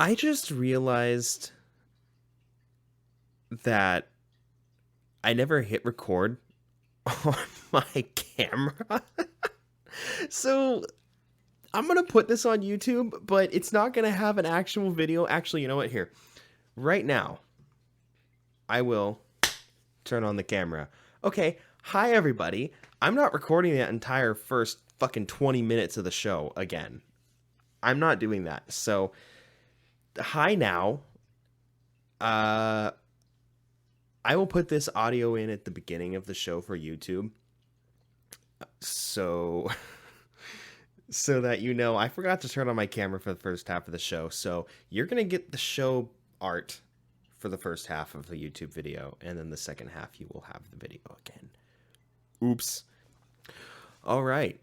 I just realized that I never hit record on my camera. So I'm going to put this on YouTube, but it's not going to have an actual video. Actually, you know what? Here, right now, I will turn on the camera. Okay. Hi, everybody. I'm not recording that entire first fucking 20 minutes of the show again. I'm not doing that. So, hi now. Uh, I will put this audio in at the beginning of the show for YouTube. So so that you know, I forgot to turn on my camera for the first half of the show. So you're going to get the show art for the first half of the YouTube video, and then the second half you will have the video again. Oops. All right.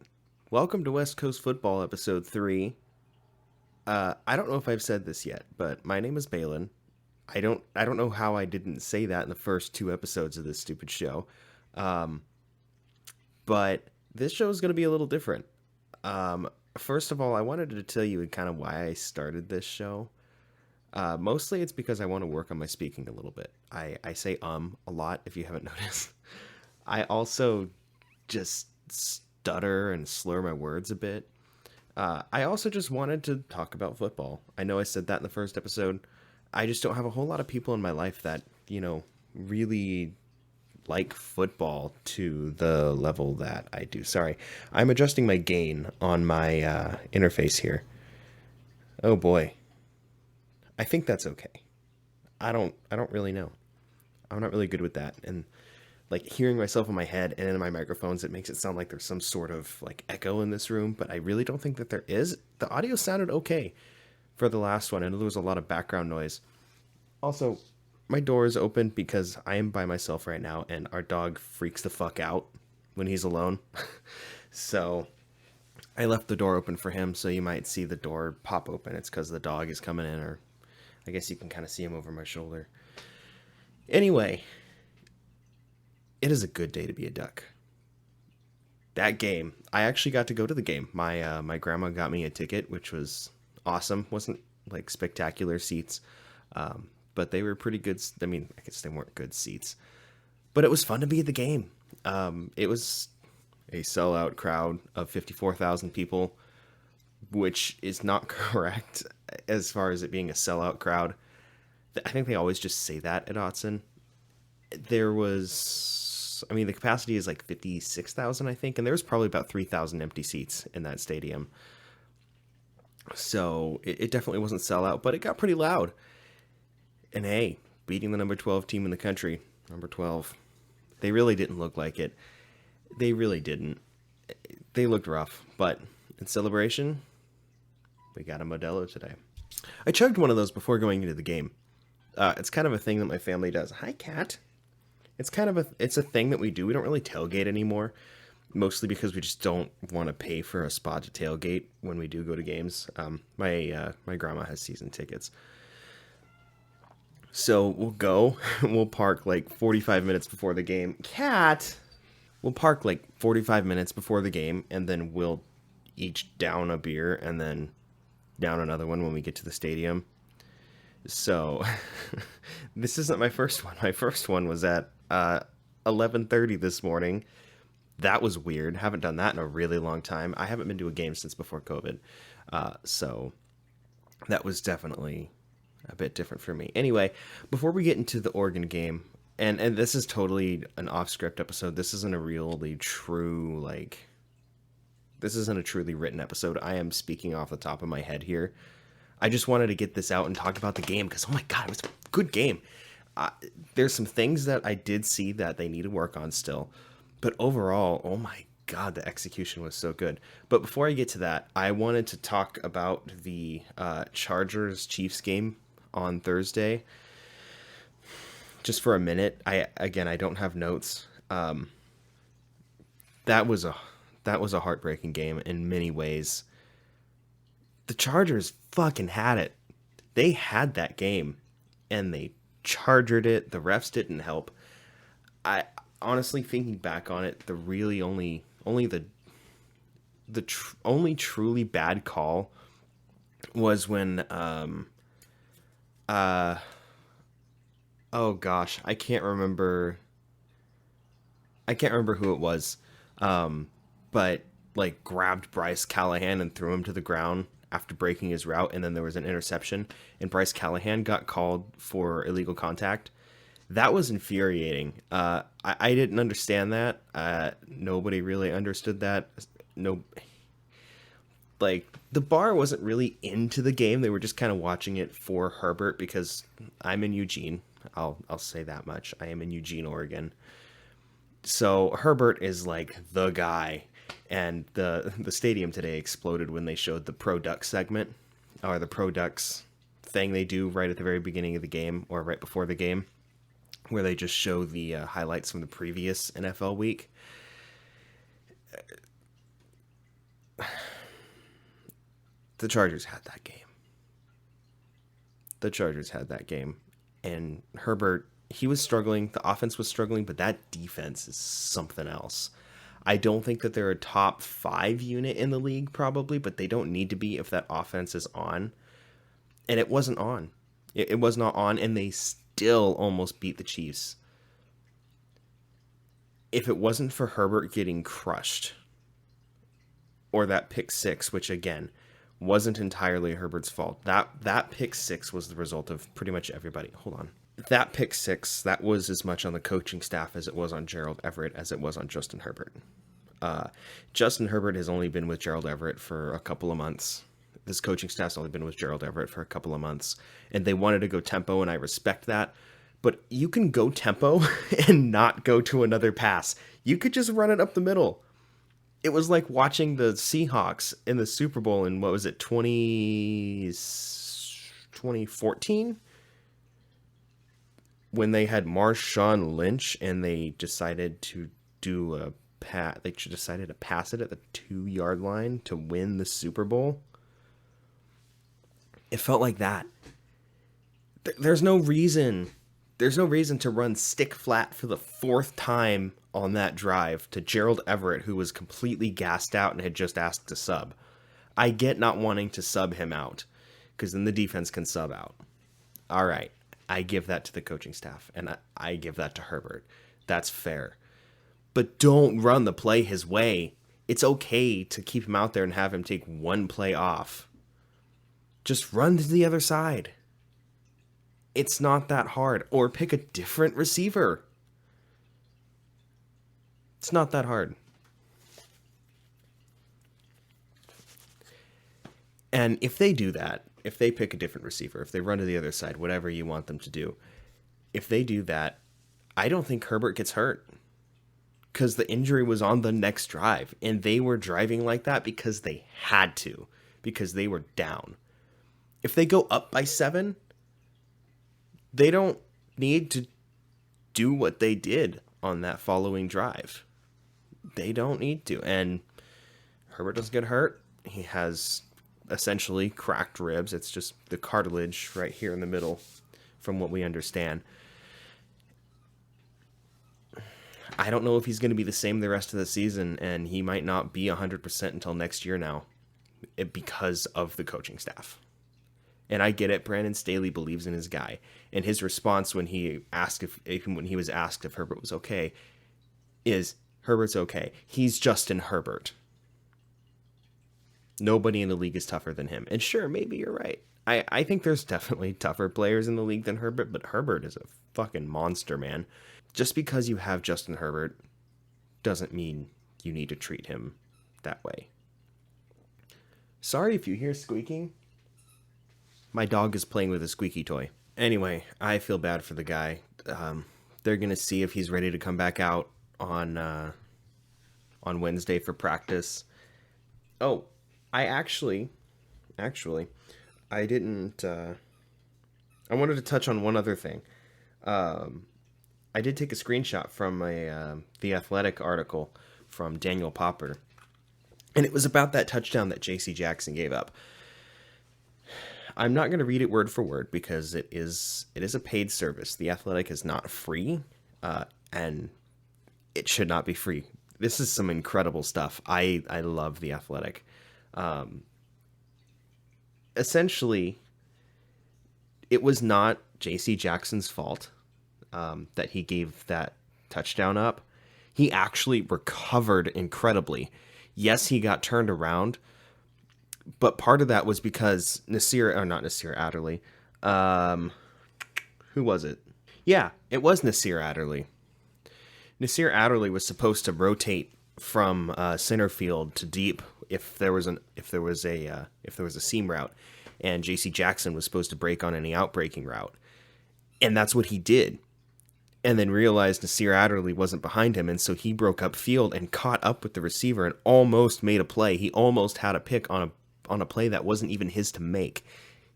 Welcome to West Coast Football episode 3. I don't know if I've said this yet, but my name is Balin. I don't know how I didn't say that in the first 2 episodes of this stupid show. But this show is going to be a little different. First of all, I wanted to tell you kind of why I started this show. Mostly it's because I want to work on my speaking a little bit. I say a lot, if you haven't noticed. I also just stutter and slur my words a bit. I also just wanted to talk about football. I know I said that in the first episode. I just don't have a whole lot of people in my life that, really like football to the level that I do. Sorry, I'm adjusting my gain on my interface here. Oh boy. I think that's okay. I don't really know. I'm not really good with that. And like hearing myself in my head and in my microphones, it makes it sound like there's some sort of like echo in this room, but I really don't think that there is. The audio sounded okay for the last one. I know there was a lot of background noise. Also, my door is open because I am by myself right now and our dog freaks the fuck out when he's alone. So I left the door open for him, so you might see the door pop open. It's because the dog is coming in, or I guess you can kind of see him over my shoulder. Anyway, it is a good day to be a duck. That game, I actually got to go to the game. My grandma got me a ticket, which was awesome. Wasn't like spectacular seats, but they were pretty good. I mean, I guess they weren't good seats, but it was fun to be at the game. It was a sellout crowd of 54,000 people, which is not correct as far as it being a sellout crowd. I think they always just say that at Autzen. There was, I mean, the capacity is like 56,000, I think, and there was probably about 3,000 empty seats in that stadium. So it definitely wasn't sellout, but it got pretty loud. And hey, beating the number 12 team in the country, number 12, they really didn't look like it. They really didn't. They looked rough, but in celebration, we got a Modelo today. I chugged one of those before going into the game. It's kind of a thing that my family does. Hi, cat. It's a thing that we do. We don't really tailgate anymore, mostly because we just don't want to pay for a spot to tailgate when we do go to games. My grandma has season tickets. So we'll go, we'll park like 45 minutes before the game. Cat! We'll park like 45 minutes before the game, and then we'll each down a beer, and then down another one when we get to the stadium. So, this isn't my first one. My first one was at 11:30 this morning. That was weird. Haven't done that in a really long time. I haven't been to a game since before COVID. So, that was definitely a bit different for me. Anyway, before we get into the Oregon game, and this is totally an off-script episode. This isn't a really true, this isn't a truly written episode. I am speaking off the top of my head here. I just wanted to get this out and talk about the game because, oh my God, it was a good game. There's some things that I did see that they need to work on still. But overall, oh my God, the execution was so good. But before I get to that, I wanted to talk about the Chargers-Chiefs game on Thursday. Just for a minute. I don't have notes. That was a heartbreaking game in many ways. The Chargers fucking had it. They had that game, and they chargered it. The refs didn't help. I honestly, thinking back on it, the really only only truly bad call was when Uh, oh gosh, I can't remember who it was. Um, but like grabbed Bryce Callahan and threw him to the ground after breaking his route, and then there was an interception, and Bryce Callahan got called for illegal contact. That was infuriating. I didn't understand that. Nobody really understood that. No, like the bar wasn't really into the game. They were just kind of watching it for Herbert because I'm in Eugene. I'll say that much. I am in Eugene, Oregon. So Herbert is like the guy, and the stadium today exploded when they showed the Pro Ducks segment, or the Pro Ducks thing they do right at the very beginning of the game or right before the game, where they just show the highlights from the previous NFL week. The Chargers had that game. The Chargers had that game, and Herbert, he was struggling. The offense was struggling, but that defense is something else. I don't think that they're a top 5 unit in the league, probably, but they don't need to be if that offense is on. And it wasn't on. It was not on, and they still almost beat the Chiefs. If it wasn't for Herbert getting crushed, or that pick six, which again wasn't entirely Herbert's fault. That pick six was the result of pretty much everybody. Hold on. That pick six, that was as much on the coaching staff as it was on Gerald Everett as it was on Justin Herbert. Justin Herbert has only been with Gerald Everett for a couple of months. This coaching staff's only been with Gerald Everett for a couple of months, and they wanted to go tempo, and I respect that. But you can go tempo and not go to another pass. You could just run it up the middle. It was like watching the Seahawks in the Super Bowl in, what was it, 2014? When they had Marshawn Lynch and they decided to do they decided to pass it at the 2-yard line to win the Super Bowl. It felt like that. There's no reason to run stick flat for the 4th time on that drive to Gerald Everett, who was completely gassed out and had just asked to sub. I get not wanting to sub him out, because then the defense can sub out. All right, I give that to the coaching staff, and I give that to Herbert. That's fair. But don't run the play his way. It's okay to keep him out there and have him take one play off. Just run to the other side. It's not that hard. Or pick a different receiver. It's not that hard. And if they do that, if they pick a different receiver, if they run to the other side, whatever you want them to do, if they do that, I don't think Herbert gets hurt. Because the injury was on the next drive. And they were driving like that because they had to. Because they were down. If they go up by 7, they don't need to do what they did on that following drive. They don't need to. And Herbert doesn't get hurt. He has essentially cracked ribs. It's just the cartilage right here in the middle, from what we understand. I don't know if he's going to be the same the rest of the season, and he might not be 100% until next year now because of the coaching staff. And I get it. Brandon Staley believes in his guy, and his response when he was asked if Herbert was okay is, Herbert's okay. He's Justin Herbert. Nobody in the league is tougher than him. And sure, maybe you're right. I think there's definitely tougher players in the league than Herbert, but Herbert is a fucking monster, man. Just because you have Justin Herbert doesn't mean you need to treat him that way. Sorry if you hear squeaking. My dog is playing with a squeaky toy. Anyway, I feel bad for the guy. They're going to see if he's ready to come back out on Wednesday for practice. Oh, I didn't. I wanted to touch on one other thing. I did take a screenshot from The Athletic article from Daniel Popper, and it was about that touchdown that J.C. Jackson gave up. I'm not going to read it word for word because it is a paid service. The Athletic is not free, and it should not be free. This is some incredible stuff. I love The Athletic. Essentially, it was not J.C. Jackson's fault that he gave that touchdown up. He actually recovered incredibly. Yes, he got turned around, but part of that was because not Nasir Adderley. Who was it? Yeah, it was Nasir Adderley. Nasir Adderley was supposed to rotate from center field to deep if there was a seam route, and J.C. Jackson was supposed to break on any outbreaking route, and that's what he did. And then realized Nasir Adderley wasn't behind him, and so he broke up field and caught up with the receiver and almost made a play. He almost had a pick on a play that wasn't even his to make.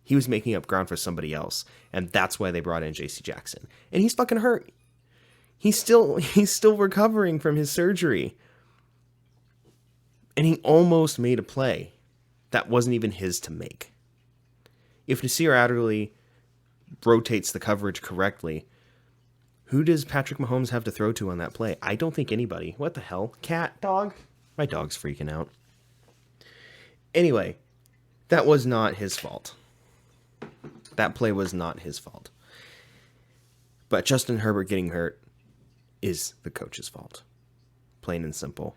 He was making up ground for somebody else, and that's why they brought in J.C. Jackson. And he's fucking hurt. He's still recovering from his surgery. And he almost made a play that wasn't even his to make. If Nasir Adderley rotates the coverage correctly, who does Patrick Mahomes have to throw to on that play? I don't think anybody. What the hell? Cat? Dog? My dog's freaking out. Anyway, that was not his fault. That play was not his fault. But Justin Herbert getting hurt is the coach's fault. Plain and simple.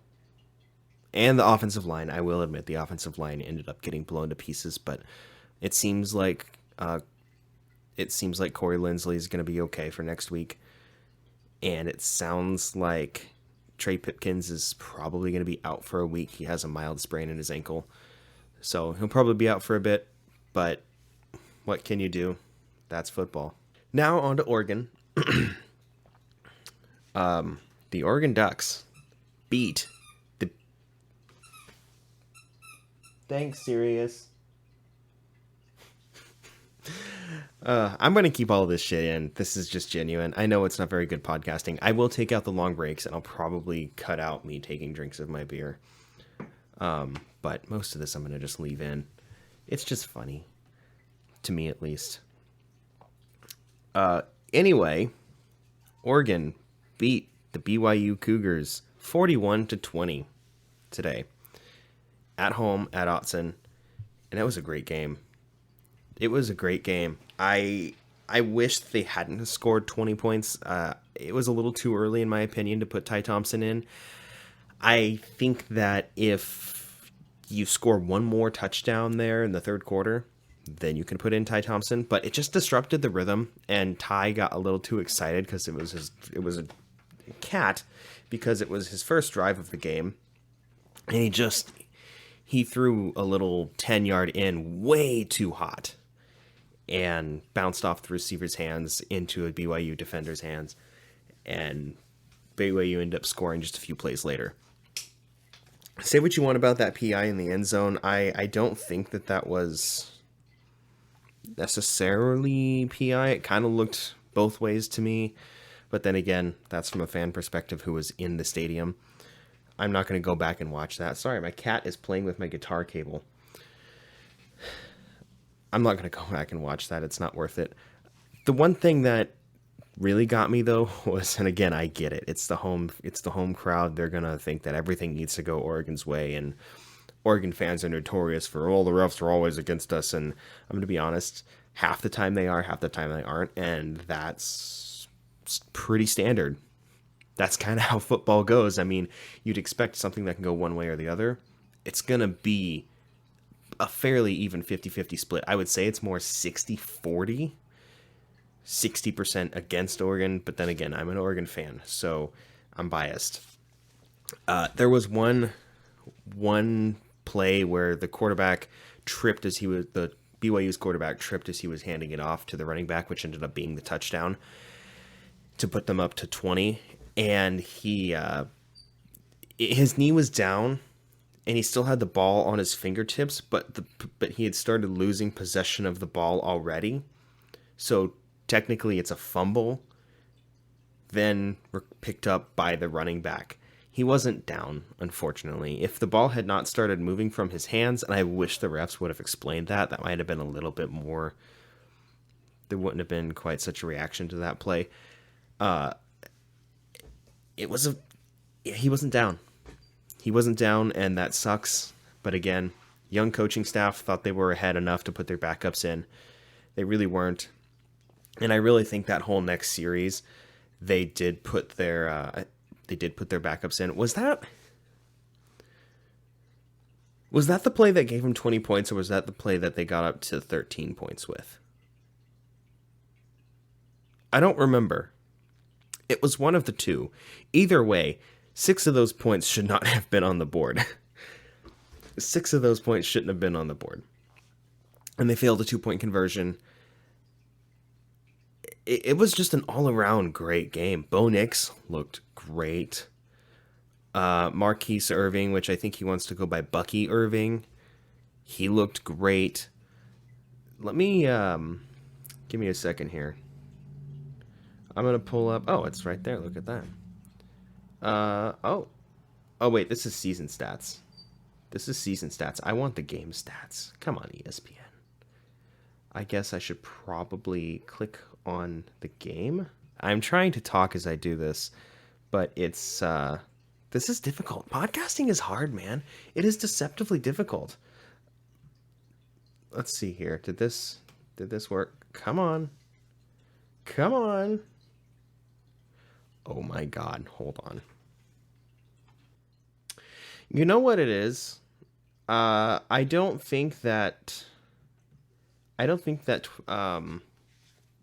And the offensive line. I will admit the offensive line ended up getting blown to pieces, but it seems like Corey Linsley is going to be okay for next week. And it sounds like Trey Pipkins is probably going to be out for a week. He has a mild sprain in his ankle. So he'll probably be out for a bit, but what can you do? That's football. Now on to Oregon. The Oregon Ducks beat the... Thanks, Sirius. I'm going to keep all of this shit in. This is just genuine. I know it's not very good podcasting. I will take out the long breaks, and I'll probably cut out me taking drinks of my beer. But most of this I'm going to just leave in. It's just funny. To me, at least. Anyway, Oregon beat the BYU Cougars 41-20 today. At home, at Autzen. And that was a great game. It was a great game. I wish they hadn't scored 20 points. It was a little too early, in my opinion, to put Ty Thompson in. I think that if you score one more touchdown there in the third quarter, then you can put in Ty Thompson. But it just disrupted the rhythm, and Ty got a little too excited because it was a cat, because it was his first drive of the game, and he threw a little 10-yard in way too hot and bounced off the receiver's hands into a BYU defender's hands, and BYU ended up scoring just a few plays later. Say what you want about that PI in the end zone. I don't think that was necessarily PI. It kind of looked both ways to me, but then again, that's from a fan perspective who was in the stadium. I'm not going to go back and watch that. Sorry, my cat is playing with my guitar cable. I'm not going to go back and watch that. It's not worth it. The one thing that really got me, though, was, and again, I get it. It's the home crowd. They're going to think that everything needs to go Oregon's way, and Oregon fans are notorious for, the refs are always against us. And I'm going to be honest, half the time they are, half the time they aren't, and that's pretty standard. That's kind of how football goes. I mean, you'd expect something that can go one way or the other. It's going to be a fairly even 50-50 split. I would say it's more 60-40, 60% against Oregon, but then again, I'm an Oregon fan, so I'm biased. There was one play where the quarterback tripped as the BYU's quarterback tripped as he was handing it off to the running back, which ended up being the touchdown to put them up to 20. And his knee was down, and he still had the ball on his fingertips, but he had started losing possession of the ball already. So technically it's a fumble, then picked up by the running back. He wasn't down, unfortunately. If the ball had not started moving from his hands, and I wish the refs would have explained that might have been a little bit more, there wouldn't have been quite such a reaction to that play. He wasn't down. He wasn't down, and that sucks. But again, young coaching staff thought they were ahead enough to put their backups in. They really weren't. And I really think that whole next series, they did put their backups in. Was that the play that gave them 20 points, or was that the play that they got up to 13 points with? I don't remember. It was one of the two. Either way, 6 of those points should not have been on the board. 6 of those points shouldn't have been on the board. And they failed a 2-point conversion. It was just an all-around great game. Bo Nix looked great. Marquise Irving, which I think he wants to go by Bucky Irving, he looked great. Let me give me a second here. I'm gonna pull up. Oh, it's right there. Look at that. Oh wait, this is season stats. This is season stats. I want the game stats. Come on, ESPN. I guess I should probably click on the game. I'm trying to talk as I do this, but it's this is difficult. Podcasting is hard, man. It is deceptively difficult. Let's see here. Did this work? Come on. Come on. Oh my god, hold on. You know what it is? I don't think that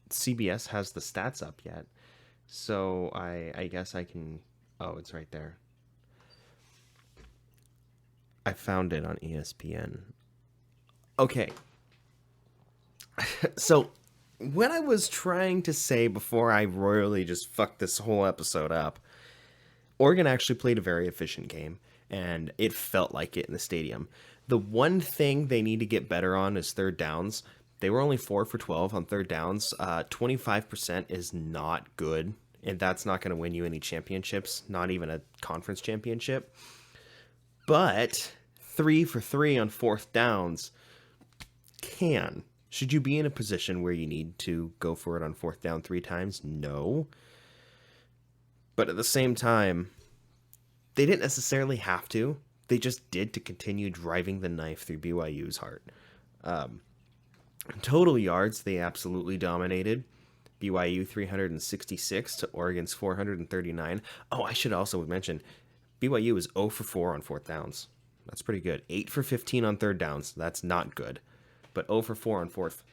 CBS has the stats up yet. So I guess I can. Oh, it's right there. I found it on ESPN. Okay. So what I was trying to say before I royally just fucked this whole episode up, Oregon actually played a very efficient game, and it felt like it in the stadium. The one thing they need to get better on is third downs. They were only 4 for 12 on third downs. 25% is not good, and that's not going to win you any championships, not even a conference championship. But 3 for 3 on fourth downs can. Should you be in a position where you need to go for it on fourth down 3 times? No. But at the same time, they didn't necessarily have to. They just did to continue driving the knife through BYU's heart. Total yards, they absolutely dominated. BYU 366 to Oregon's 439. Oh, I should also mention, BYU is 0 for 4 on fourth downs. That's pretty good. 8 for 15 on third downs. That's not good. But 0 for 4 on fourth.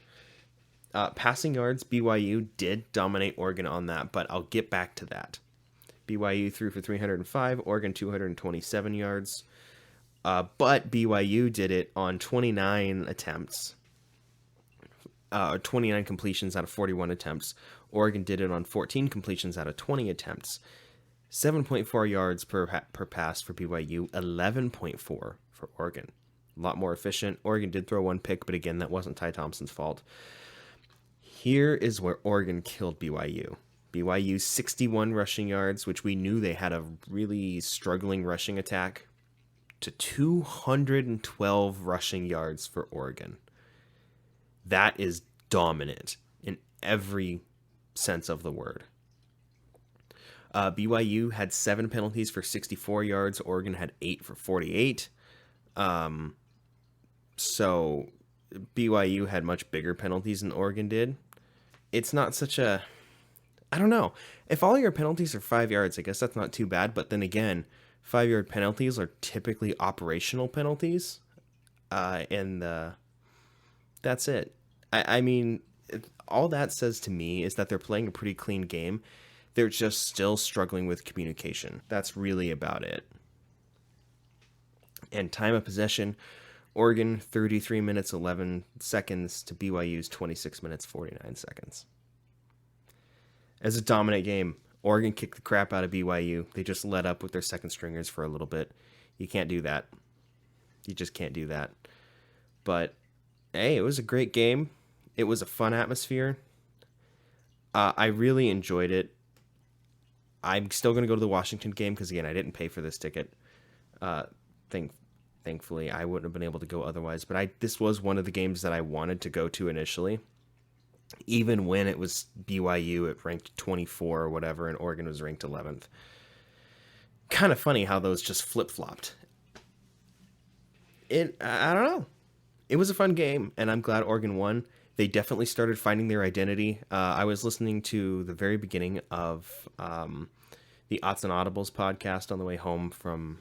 Passing yards, BYU did dominate Oregon on that, but I'll get back to that. BYU threw for 305, Oregon 227 yards. But BYU did it on 29 attempts. 29 completions out of 41 attempts. Oregon did it on 14 completions out of 20 attempts. 7.4 yards per pass for BYU, 11.4 for Oregon. A lot more efficient. Oregon did throw 1 pick, but again, that wasn't Ty Thompson's fault. Here is where Oregon killed BYU. BYU 61 rushing yards, which we knew they had a really struggling rushing attack, to 212 rushing yards for Oregon. That is dominant in every sense of the word. BYU had 7 penalties for 64 yards. Oregon had 8 for 48. So BYU had much bigger penalties than Oregon did. It's not such a... I don't know. If all your penalties are 5 yards, I guess that's not too bad. But then again, 5-yard penalties are typically operational penalties. And that's it. I mean, all that says to me is that they're playing a pretty clean game. They're just still struggling with communication. That's really about it. And time of possession, Oregon 33 minutes 11 seconds to BYU's 26 minutes 49 seconds. As a dominant game, Oregon kicked the crap out of BYU. They just let up with their second stringers for a little bit. You can't do that. You just can't do that. But hey, it was a great game. It was a fun atmosphere. I really enjoyed it. I'm still going to go to the Washington game because, again, I didn't pay for this ticket. Thankfully, I wouldn't have been able to go otherwise. But this was one of the games that I wanted to go to initially, even when it was BYU at ranked 24 or whatever, and Oregon was ranked 11th. Kind of funny how those just flip-flopped. I don't know. It was a fun game, and I'm glad Oregon won. They definitely started finding their identity. I was listening to the very beginning of the Autzen Audibles podcast on the way home from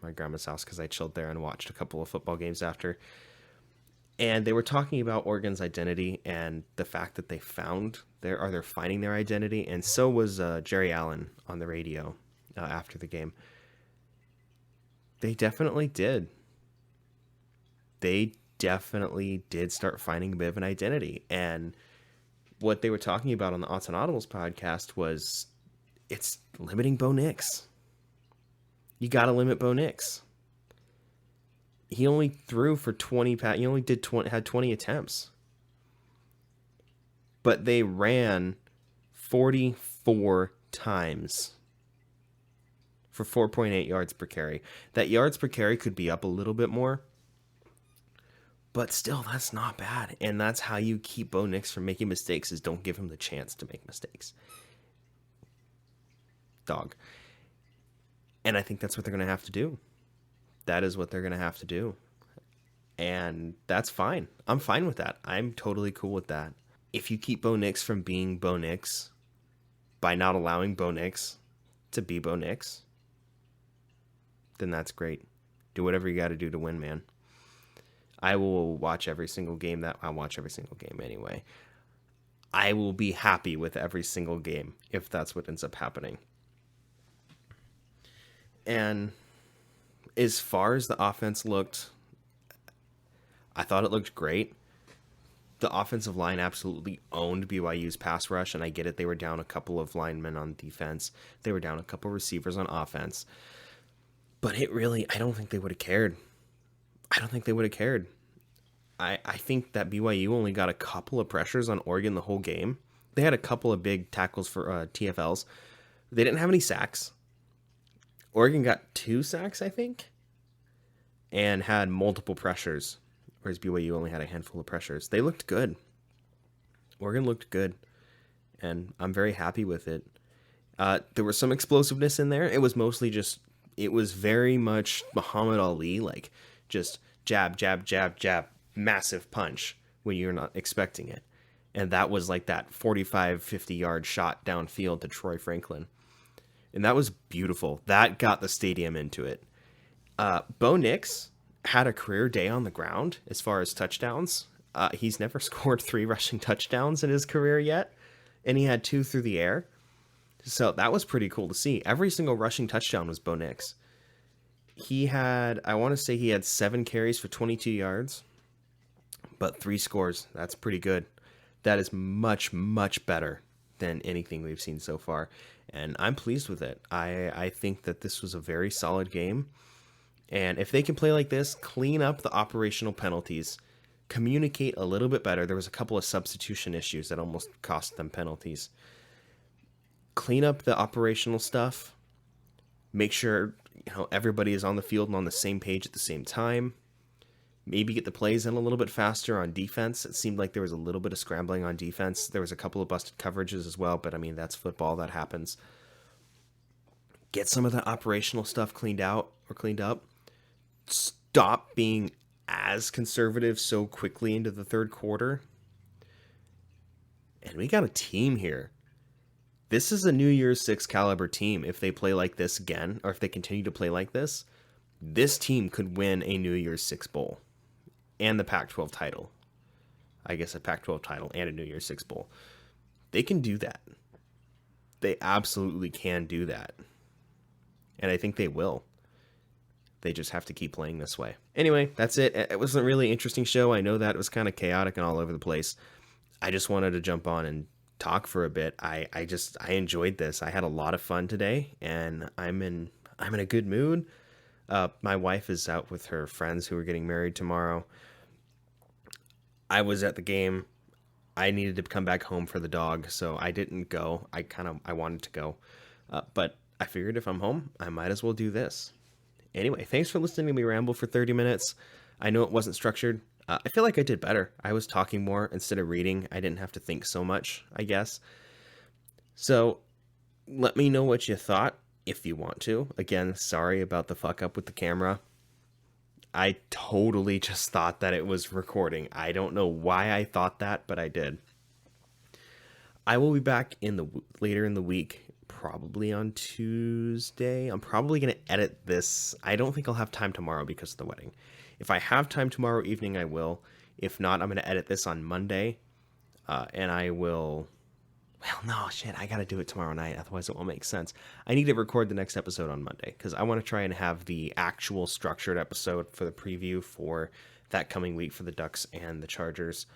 my grandma's house because I chilled there and watched a couple of football games after. And they were talking about Oregon's identity and the fact that they're finding their identity. And so was Jerry Allen on the radio after the game. They definitely did. They definitely did start finding a bit of an identity. And what they were talking about on the Autzen Audibles podcast was it's limiting Bo Nix. You got to limit Bo Nix. He only threw for 20. He only had 20 attempts. But they ran 44 times for 4.8 yards per carry. That yards per carry could be up a little bit more. But still, that's not bad. And that's how you keep Bo Nix from making mistakes, is don't give him the chance to make mistakes. Dog. And I think that's what they're going to have to do. That is what they're going to have to do. And that's fine. I'm fine with that. I'm totally cool with that. If you keep Bo Nix from being Bo Nix by not allowing Bo Nix to be Bo Nix, then that's great. Do whatever you got to do to win, man. I will watch every single game I'll watch every single game anyway. I will be happy with every single game if that's what ends up happening. And as far as the offense looked, I thought it looked great. The offensive line absolutely owned BYU's pass rush, and I get it. They were down a couple of linemen on defense. They were down a couple receivers on offense. But I don't think they would have cared. I think that BYU only got a couple of pressures on Oregon the whole game. They had a couple of big tackles for TFLs. They didn't have any sacks. Oregon got 2 sacks, I think, and had multiple pressures, whereas BYU only had a handful of pressures. They looked good. Oregon looked good, and I'm very happy with it. There was some explosiveness in there. It was very much Muhammad Ali, like just jab, jab, jab, jab, massive punch when you're not expecting it. And that was like that 45, 50-yard shot downfield to Troy Franklin. And that was beautiful. That got the stadium into it. Bo Nix had a career day on the ground as far as touchdowns. He's never scored 3 rushing touchdowns in his career yet, and he had 2 through the air. So that was pretty cool to see. Every single rushing touchdown was Bo Nix. I want to say he had 7 carries for 22 yards, but 3 scores. That's pretty good. That is much, much better than anything we've seen so far, and I'm pleased with it. I think that this was a very solid game, and if they can play like this, clean up the operational penalties, communicate a little bit better. There was a couple of substitution issues that almost cost them penalties. Clean up the operational stuff. Make sure everybody is on the field and on the same page at the same time. Maybe get the plays in a little bit faster on defense. It seemed like there was a little bit of scrambling on defense. There was a couple of busted coverages as well, but I mean, that's football. That happens. Get some of the operational stuff cleaned up. Stop being as conservative so quickly into the third quarter. And we got a team here. This is a New Year's 6 caliber team. If they play like this again, or if they continue to play like this team could win a New Year's 6 bowl and the Pac-12 title. I guess a Pac-12 title and a New Year's 6 bowl. They can do that. They absolutely can do that. And I think they will. They just have to keep playing this way. Anyway, that's it. It was a really interesting show. I know that it was kind of chaotic and all over the place. I just wanted to jump on and talk for a bit. I enjoyed this. I had a lot of fun today, and I'm in a good mood. My wife is out with her friends who are getting married tomorrow. I was at the game. I needed to come back home for the dog, so I didn't go. I wanted to go, but I figured if I'm home, I might as well do this. Anyway, thanks for listening to me ramble for 30 minutes. I know it wasn't structured. I feel like I did better. I was talking more instead of reading. I didn't have to think so much, I guess. So let me know what you thought if you want to. Again, sorry about the fuck up with the camera. I totally just thought that it was recording. I don't know why I thought that, but I did. I will be back later in the week, probably on Tuesday. I'm probably going to edit this. I don't think I'll have time tomorrow because of the wedding. If I have time tomorrow evening, I will. If not, I'm going to edit this on Monday, and I will. Well, no, shit. I got to do it tomorrow night. Otherwise, it won't make sense. I need to record the next episode on Monday because I want to try and have the actual structured episode for the preview for that coming week for the Ducks and the Chargers.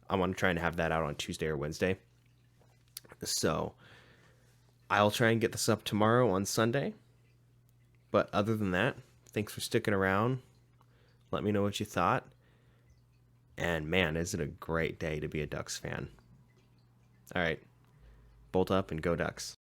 I want to try and have that out on Tuesday or Wednesday. So I'll try and get this up tomorrow on Sunday. But other than that, thanks for sticking around. Let me know what you thought. And man, is it a great day to be a Ducks fan. All right. Bolt up and go Ducks.